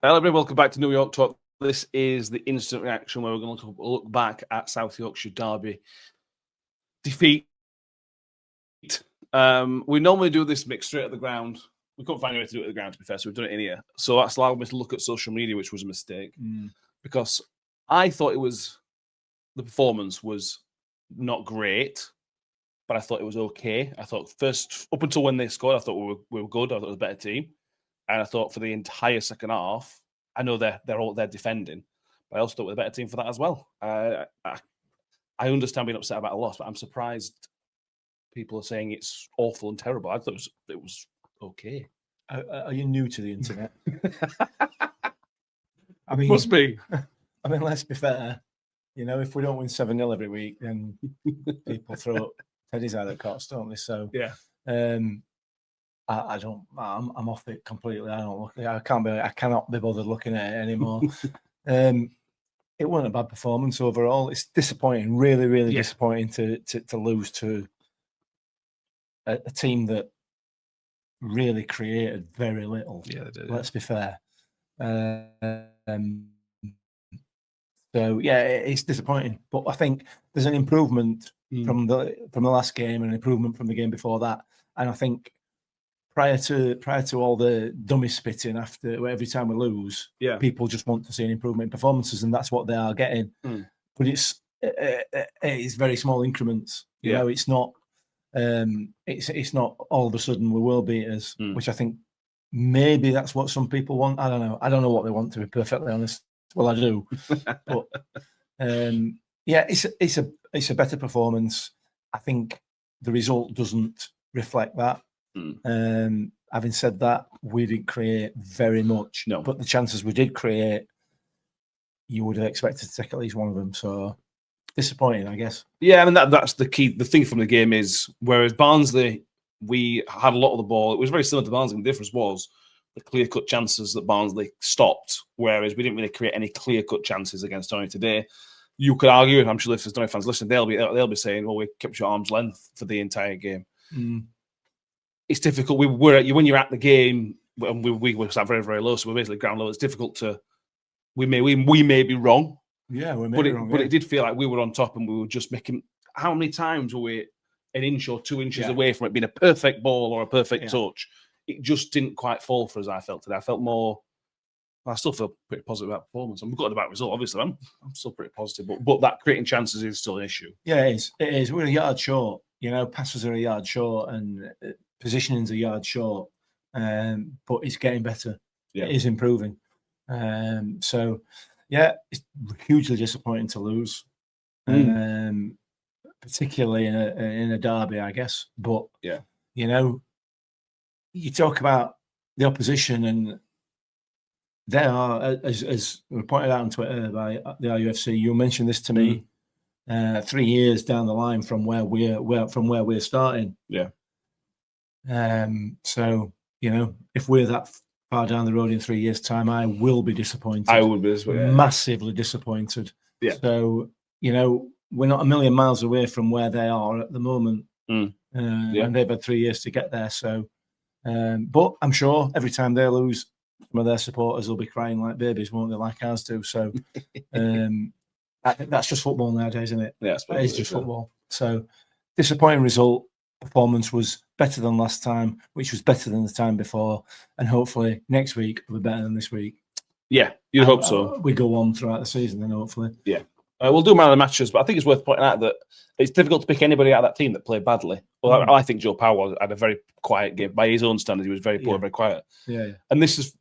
Hello, everybody. Welcome back to New York Talk. This is the instant reaction where we're going to look back at South Yorkshire Derby defeat. We normally do this mix straight at the ground. We couldn't find a way to do it at the ground, to be fair, so we've done it in here. So that's allowed me to look at social media, which was a mistake because I thought the performance was not great, but I thought it was okay. I thought first, up until when they scored, I thought we were good. I thought it was a better team. And I thought for the entire second half, I know they're defending, but I also thought we're a better team for that as well. I understand being upset about a loss, but I'm surprised people are saying it's awful and terrible. I thought it was okay. Are you new to the internet? I mean, must be. I mean, let's be fair. You know, if we don't win 7-0 every week, then people throw teddies out of cots, don't they? So yeah. I don't. I'm off it completely. I don't look. I cannot be bothered looking at it anymore. It wasn't a bad performance overall. It's disappointing, really disappointing to lose to a team that really created very little. Yeah, they did. Let's be fair. So yeah, it's disappointing. But I think there's an improvement from the last game, and an improvement from the game before that. And I think prior to all the dummy spitting after every time we lose, people just want to see an improvement in performances, and that's what they are getting. But it's very small increments. You know, it's not all of a sudden we will beat us, which I think maybe that's what some people want. I don't know. I don't know what they want, to be perfectly honest. Well, I do, but yeah, it's a better performance. I think the result doesn't reflect that. Having said that, we didn't create very much, but the chances we did create, you would have expected to take at least one of them. So disappointing, I guess. Yeah, I mean that's the key. The thing from the game is, whereas Barnsley, we had a lot of the ball. It was very similar to Barnsley. The difference was the clear-cut chances that Barnsley stopped, whereas we didn't really create any clear-cut chances against Donny today. You could argue, and I'm sure if there's Donny fans listening, they'll be saying, "Well, we kept you at arm's length for the entire game." It's difficult. When you're at the game, and we were sat very, very low, so we're basically ground level. It's difficult to. We may be wrong. Yeah, we may be wrong. But it did feel like we were on top, and we were just making. How many times were we an inch or 2 inches away from it being a perfect ball or a perfect touch? It just didn't quite fall for us. I felt today. I felt more. I still feel pretty positive about performance. I'm good about result. Obviously, I'm still pretty positive. But that creating chances is still an issue. Yeah, it is. It is. We're a yard short. You know, passes are a yard short, and positioning's a yard short. But it's getting better. Yeah. It is improving. So, yeah, it's hugely disappointing to lose, particularly in a derby, I guess. But you know, you talk about the opposition, and they are, as we pointed out on Twitter by the RUFC. You mentioned this to me 3 years down the line from where we're starting. Yeah. So you know, if we're that far down the road in 3 years' time, I will be disappointed. I would be massively disappointed. Yeah. So you know, we're not a million miles away from where they are at the moment, and they've had 3 years to get there. So, but I'm sure every time they lose, some of their supporters will be crying like babies, won't they? Like ours do. So, I think that's just football nowadays, isn't it? Yeah, it's just football. So, disappointing result. Performance was better than last time, which was better than the time before, and hopefully next week will be better than this week. Yeah, you'd hope so. We go on throughout the season, then hopefully. Yeah, we'll do man of the matches, but I think it's worth pointing out that it's difficult to pick anybody out of that team that played badly. Well, I think Joe Powell had a very quiet game by his own standards. He was very poor, very quiet. Yeah. And this is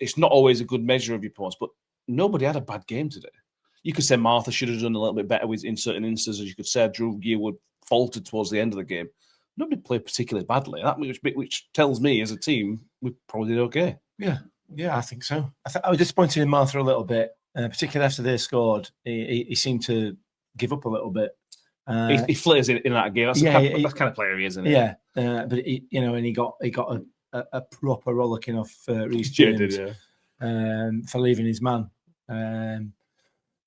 it's not always a good measure of your performance, but nobody had a bad game today. You could say Martha should have done a little bit better in certain instances. You could say Drew Gearwood faltered towards the end of the game. Nobody played particularly badly. That which tells me, as a team, we probably did okay. Yeah, I think so. I was disappointed in Martha a little bit, particularly after they scored. He seemed to give up a little bit. He flares in that game. That's the kind of player he is, isn't he? Yeah, but he got a proper rollicking off Reece James for leaving his man.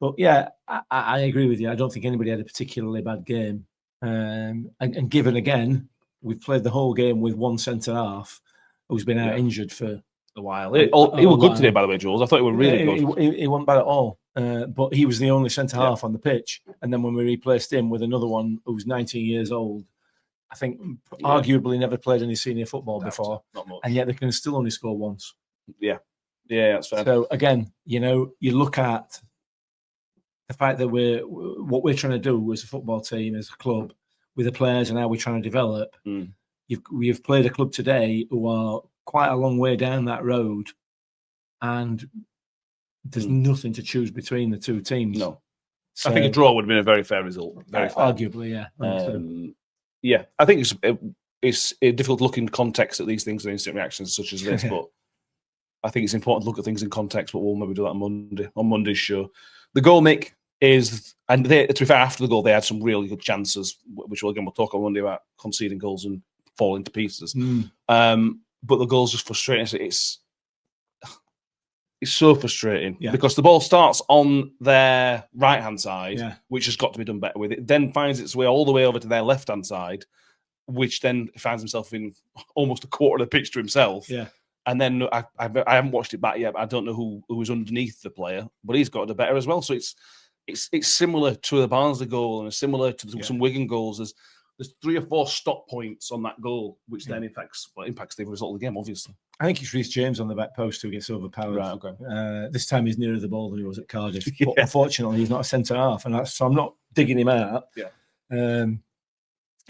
But yeah, I agree with you. I don't think anybody had a particularly bad game. And given again, we've played the whole game with one centre half who's been out injured for a while. He was good today, by the way, Jules. I thought he was really good. He wasn't bad at all. But he was the only centre half on the pitch. And then when we replaced him with another one who was 19 years old, I think arguably never played any senior football before. Not much. And yet they can still only score once. Yeah, that's fair. So again, you look at the fact that what we're trying to do as a football team, as a club, with the players and how we're trying to develop. We've played a club today who are quite a long way down that road, and there's nothing to choose between the two teams. No, so, I think a draw would have been a very fair result. Very fair. Arguably, yeah. I think it's difficult to look in context at these things and instant reactions such as this, but I think it's important to look at things in context. But we'll maybe do that on Monday's show. The goal, Mick, is, and to be fair, after the goal they had some really good chances, which we'll talk on Monday about conceding goals and falling to pieces. But the goal's just frustrating. It's so frustrating because the ball starts on their right-hand side, which has got to be done better with. It then finds its way all the way over to their left-hand side, which then finds himself in almost a quarter of the pitch to himself. Yeah. And then I haven't watched it back yet, but I don't know who was underneath the player, but he's got to do better as well. So it's similar to the Barnsley goal and similar to some Wigan goals. There's 3 or 4 stop points on that goal, which then impacts the result of the game, obviously. I think it's Reece James on the back post who gets overpowered. Right, okay. This time he's nearer the ball than he was at Cardiff. But unfortunately, he's not a centre half, and so I'm not digging him out. Yeah.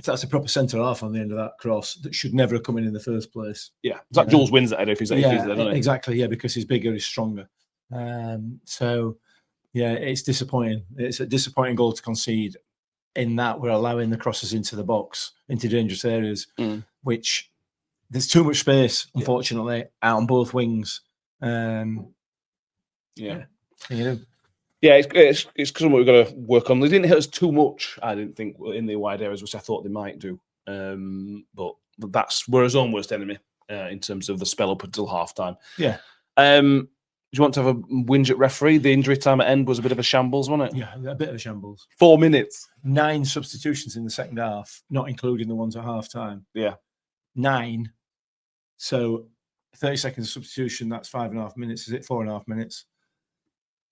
That's a proper centre half on the end of that cross that should never have come in the first place. Yeah, it's like Jules wins that header if he's there, doesn't it? Exactly. Yeah, because he's bigger, he's stronger. So yeah, it's disappointing. It's a disappointing goal to concede. In that we're allowing the crosses into the box, into dangerous areas, which there's too much space, unfortunately, out on both wings. It's something we've got to work on. They didn't hit us too much, I didn't think, in the wide areas, which I thought they might do. But we're his own worst enemy in terms of the spell up until half time. Yeah. Do you want to have a whinge at referee? The injury time at end was a bit of a shambles, wasn't it? Yeah, a bit of a shambles. 4 minutes. 9 substitutions in the second half, not including the ones at half time. Yeah. 9. So 30 seconds of substitution, that's 5.5 minutes. Is it 4.5 minutes?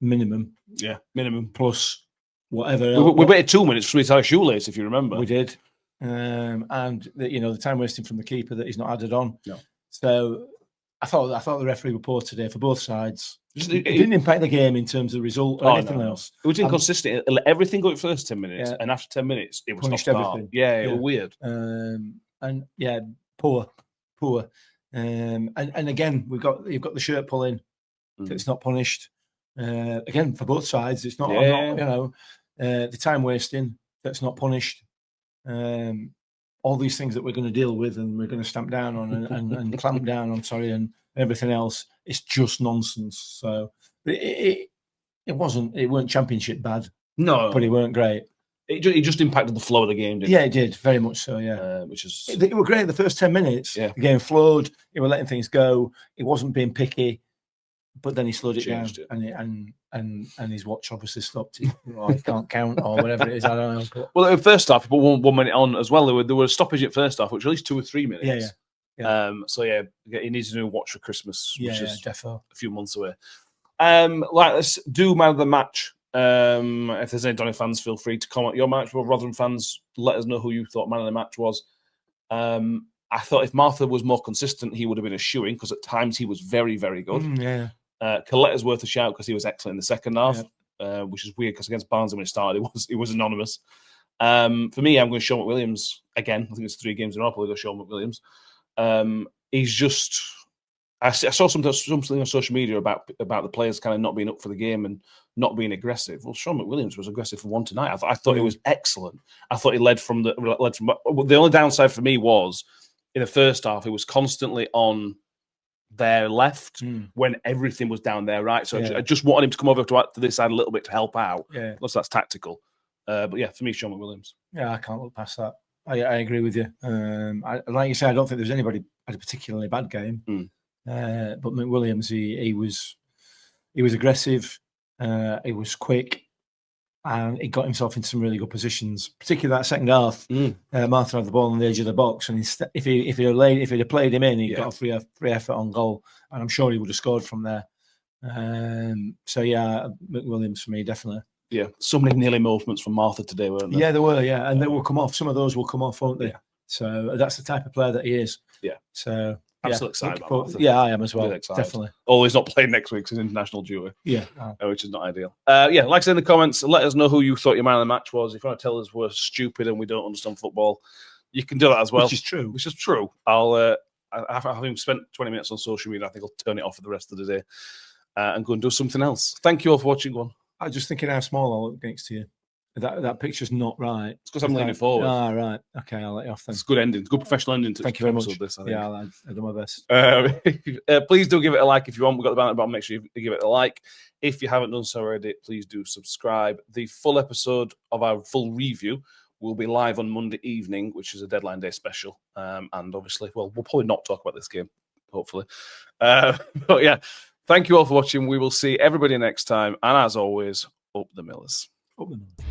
Minimum. Yeah, minimum. Plus whatever. We waited 2 minutes for me to tie a shoelace, if you remember. We did. And the time wasting from the keeper that he's not added on. No. So I thought the referee was poor today for both sides. It didn't impact the game in terms of result or anything else. It was inconsistent. It let everything go at first 10 minutes, and after 10 minutes, it was punished everything. Yeah, it was weird. Poor. And again, you've got the shirt pulling. It's not punished. Again, for both sides, it's not. The time wasting that's not punished. All these things that we're going to deal with and we're going to stamp down on and clamp down on, and everything else, it's just nonsense. So it weren't championship bad. No. But it weren't great. It just impacted the flow of the game, didn't it? Yeah, it did. Very much so, yeah. It were great the first 10 minutes. Yeah. The game flowed. It were letting things go. It wasn't being picky. But then he slowed it down, and his watch obviously stopped. He can't count or whatever it is. I don't know. But... Well, at first half, he put 1 minute on as well. There were a stoppage at first half, which was at least 2 or 3 minutes. Yeah. He needs a new watch for Christmas, which is defo. a few months away. Let's do man of the match. If there's any Donny fans, feel free to comment your match. Well, Rotherham fans, let us know who you thought man of the match was. I thought if Martha was more consistent, he would have been a shoo-in because at times he was very, very good. Coletta's worth a shout because he was excellent in the second half, which is weird because against Barnsley when he started, it was anonymous. For me, I'm going to show McWilliams again. I think it's 3 games in a row. I'll go show McWilliams. He's just. I saw something on social media about the players kind of not being up for the game and not being aggressive. Well, Sean McWilliams was aggressive for one tonight. I thought it was excellent. I thought he led from the only downside for me was in the first half he was constantly on their left when everything was down there right. So I just wanted him to come over to this side a little bit to help out. Yeah, plus that's tactical. But yeah, for me, Sean McWilliams. Yeah, I can't look past that. I agree with you. Like you said, I don't think there's anybody had a particularly bad game. But McWilliams, he was aggressive. He was quick. and he got himself into some really good positions, particularly that second half. Martin had the ball on the edge of the box, and if he'd have played him in, he got a free effort on goal, and I'm sure he would have scored from there. So yeah, McWilliams for me, definitely. Yeah, so many nearly moments from Martha today, weren't there? Yeah, there were. Yeah, and they will come off. Some of those will come off, won't they? Yeah. So that's the type of player that he is. Yeah. So absolutely excited about Martha. Yeah, I am as well. Really Definitely. Although he's not playing next week because he's international duty. Yeah, which is not ideal. Yeah, like I said in the comments, let us know who you thought your man of the match was. If you want to tell us we're stupid and we don't understand football, you can do that as well. Which is true. Having spent 20 minutes on social media, I think I'll turn it off for the rest of the day and go and do something else. Thank you all for watching. One. I was just thinking how small I look next to you. That picture's not right. It's because I'm leaning forward. Ah, right. Okay, I'll let you off then. It's good ending. Good professional ending. Thank you very much. Yeah, I'll do my best. Please do give it a like if you want. We've got the banner at the bottom. Make sure you give it a like. If you haven't done so already, please do subscribe. The full episode of our full review will be live on Monday evening, which is a deadline day special. And obviously, we'll probably not talk about this game, hopefully. But yeah, thank you all for watching. We will see everybody next time. And as always, up the Millers. Up the Millers.